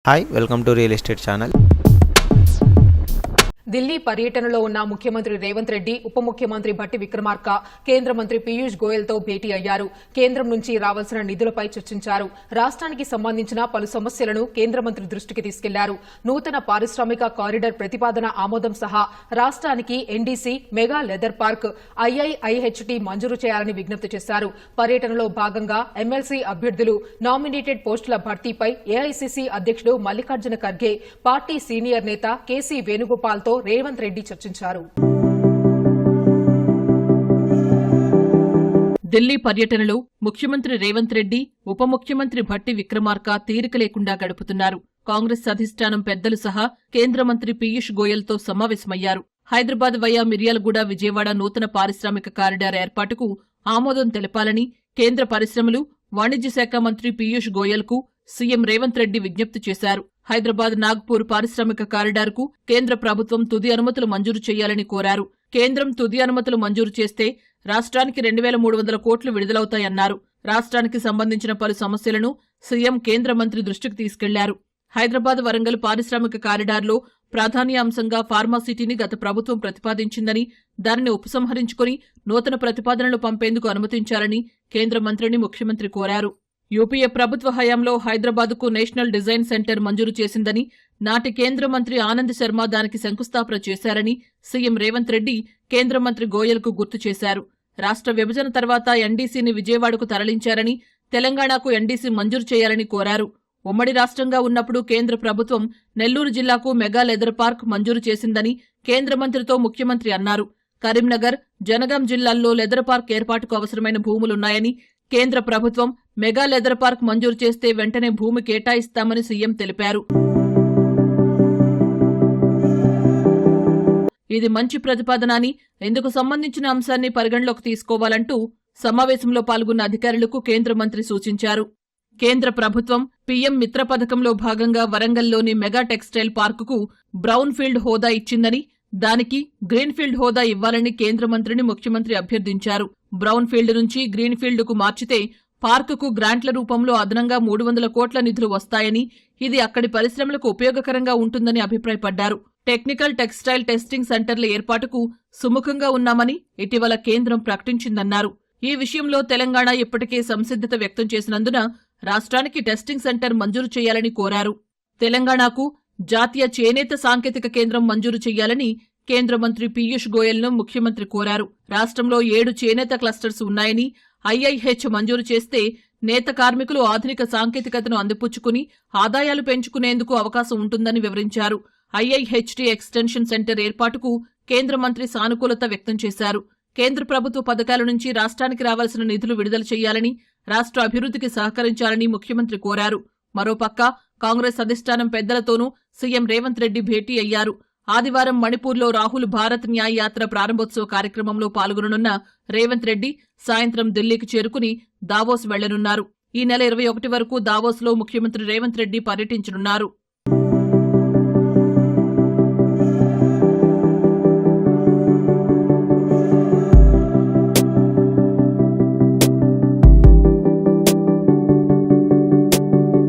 Hi welcome to real estate channel. Delhi పర్యటనలో ఉన్న ముఖ్యమంత్రి రేవంత్ రెడ్డి ఉప ముఖ్యమంత్రి భట్టి విక్రమార్క కేంద్ర మంత్రి పీయూష్ గోయల్తో భేటీ అయ్యారు. కేంద్రం నుంచి రావాల్సిన నిధులపై చర్చించారు. రాష్ట్రానికి సంబంధించిన పలు సమస్యలను కేంద్ర మంత్రి దృష్టికి తీసుకెళ్లారు. నూతన పారిశ్రామిక కారిడార్ ప్రతిపాదన ఆమోదం సహా రాష్ట్రానికి ఎన్డీసీ, మెగా లెదర్ పార్క్, ఐఐఐహెచ్టీ మంజూరు చేయాలని విజ్ఞప్తి చేశారు. పర్యటనలో భాగంగా ఎమ్మెల్సీ అభ్యర్థులు నామినేటెడ్ పోస్టుల భర్తీపై ఏఐసీసీ అధ్యక్షుడు మల్లికార్జున ఖర్గే, పార్టీ సీనియర్ నేత కేసీ వేణుగోపాల్తో రేవంత్ రెడ్డి చర్చించారు. ఢిల్లీ పర్యటనలో ముఖ్యమంత్రి రేవంత్ రెడ్డి, ఉప ముఖ్యమంత్రి భట్టి విక్రమార్క తీరిక లేకుండా గడుపుతున్నారు. కాంగ్రెస్ అధిష్టానం పెద్దలు సహా కేంద్ర మంత్రి పీయూష్ గోయల్తో సమావేశమయ్యారు. హైదరాబాద్ వయా మిర్యాలగూడ విజయవాడ నూతన పారిశ్రామిక కారిడార్ ఏర్పాటుకు ఆమోదం తెలపాలని కేంద్ర పరిశ్రమలు, వాణిజ్య శాఖ మంత్రి పీయూష్ గోయల్కు సీఎం రేవంత్ రెడ్డి విజ్ఞప్తి చేశారు. హైదరాబాద్ నాగ్పూర్ పారిశ్రామిక కారిడార్కు కేంద్ర ప్రభుత్వం తుది అనుమతులు మంజూరు చేయాలని కోరారు. కేంద్రం తుది అనుమతులు మంజూరు చేస్తే రాష్ట్రానికి 2300 కోట్లు విడుదలవుతాయన్నారు. రాష్ట్రానికి సంబంధించిన పలు సమస్యలను సీఎం కేంద్ర మంత్రి దృష్టికి తీసుకెళ్లారు. హైదరాబాద్ వరంగల్ పారిశ్రామిక కారిడార్లో ప్రాధాన్యాంశంగా ఫార్మాసిటీని గత ప్రభుత్వం ప్రతిపాదించిందని, దానిని ఉపసంహరించుకుని నూతన ప్రతిపాదనలు పంపేందుకు అనుమతించాలని కేంద్ర మంత్రిని ముఖ్యమంత్రి కోరారు. యూపీఏ ప్రభుత్వ హయాంలో హైదరాబాద్కు నేషనల్ డిజైన్ సెంటర్ మంజూరు చేసిందని, నాటి కేంద్ర మంత్రి ఆనంద్ శర్మ దానికి శంకుస్థాపన చేశారని సీఎం రేవంత్ రెడ్డి కేంద్ర మంత్రి గోయల్కు గుర్తు చేశారు. రాష్ట్ర విభజన తర్వాత ఎన్డీసీని విజయవాడకు తరలించారని, తెలంగాణకు ఎన్డీసీ మంజూరు చేయాలని కోరారు. ఉమ్మడి రాష్ట్రంగా ఉన్నప్పుడు కేంద్ర ప్రభుత్వం నెల్లూరు జిల్లాకు మెగా లెదర్ పార్క్ మంజూరు చేసిందని కేంద్ర మంత్రితో ముఖ్యమంత్రి అన్నారు. కరీంనగర్, జనగాం జిల్లాల్లో లెదర్ పార్క్ ఏర్పాటుకు అవసరమైన భూములున్నాయని, కేంద్ర ప్రభుత్వం మెగా లెదర్ పార్క్ మంజూరు చేస్తే వెంటనే భూమి కేటాయిస్తామని సీఎం తెలిపారు. ఇది మంచి ప్రతిపాదన అని, ఇందుకు సంబంధించిన అంశాన్ని పరిగణలోకి తీసుకోవాలంటూ సమావేశంలో పాల్గొన్న అధికారులకు కేంద్ర మంత్రి సూచించారు. కేంద్ర ప్రభుత్వం పీఎం మిత్ర పథకంలో భాగంగా వరంగల్లోని మెగా టెక్స్టైల్ పార్కుకు బ్రౌన్ ఫీల్డ్ హోదా ఇచ్చిందని, దానికి గ్రీన్ ఫీల్డ్ హోదా ఇవ్వాలని కేంద్ర మంత్రిని ముఖ్యమంత్రి అభ్యర్థించారు. బ్రౌన్ ఫీల్డ్ నుంచి గ్రీన్ ఫీల్డ్కు మార్చితే పార్కుకు గ్రాంట్ల రూపంలో అదనంగా 300 కోట్ల నిధులు వస్తాయని, ఇది అక్కడి పరిశ్రమలకు ఉపయోగకరంగా ఉంటుందని అభిప్రాయపడ్డారు. టెక్నికల్ టెక్స్టైల్ టెస్టింగ్ సెంటర్ల ఏర్పాటుకు సుముఖంగా ఉన్నామని ఇటీవల కేంద్రం ప్రకటించిందన్నారు. ఈ విషయంలో తెలంగాణ ఇప్పటికే సంసిద్ధత వ్యక్తం చేసినందున రాష్ట్రానికి టెస్టింగ్ సెంటర్ మంజూరు చేయాలని కోరారు. తెలంగాణకు జాతీయ చేనేత సాంకేతిక కేంద్రం మంజూరు చేయాలని కేంద్ర మంత్రి పీయూష్ గోయల్ను ముఖ్యమంత్రి కోరారు. రాష్ట్రంలో 7 చేనేత క్లస్టర్స్ ఉన్నాయని, ఐఐహెచ్ మంజూరు చేస్తే నేత కార్మికులు ఆధునిక సాంకేతికతను అందిపుచ్చుకుని ఆదాయాలు పెంచుకునేందుకు అవకాశం ఉంటుందని వివరించారు. ఐఐహెచ్టీ ఎక్స్టెన్షన్ సెంటర్ ఏర్పాటుకు కేంద్ర మంత్రి సానుకూలత వ్యక్తం చేశారు. కేంద్ర ప్రభుత్వ పథకాల నుంచి రాష్ట్రానికి రావాల్సిన నిధులు విడుదల చేయాలని, రాష్ట్ర అభివృద్ధికి సహకరించాలని ముఖ్యమంత్రి కోరారు. మరోపక్క కాంగ్రెస్ అధిష్టానం పెద్దలతోనూ సీఎం రేవంత్ రెడ్డి భేటీ అయ్యారు. ఆదివారం మణిపూర్లో రాహుల్ భారత్ న్యాయ్ యాత్ర ప్రారంభోత్సవ కార్యక్రమంలో పాల్గొననున్న రేవంత్ రెడ్డి సాయంత్రం ఢిల్లీకి చేరుకుని దావోస్ వెళ్లనున్నారు. ఈ నెల 21 వరకు దావోస్లో ముఖ్యమంత్రి రేవంత్ రెడ్డి పర్యటించనున్నారు.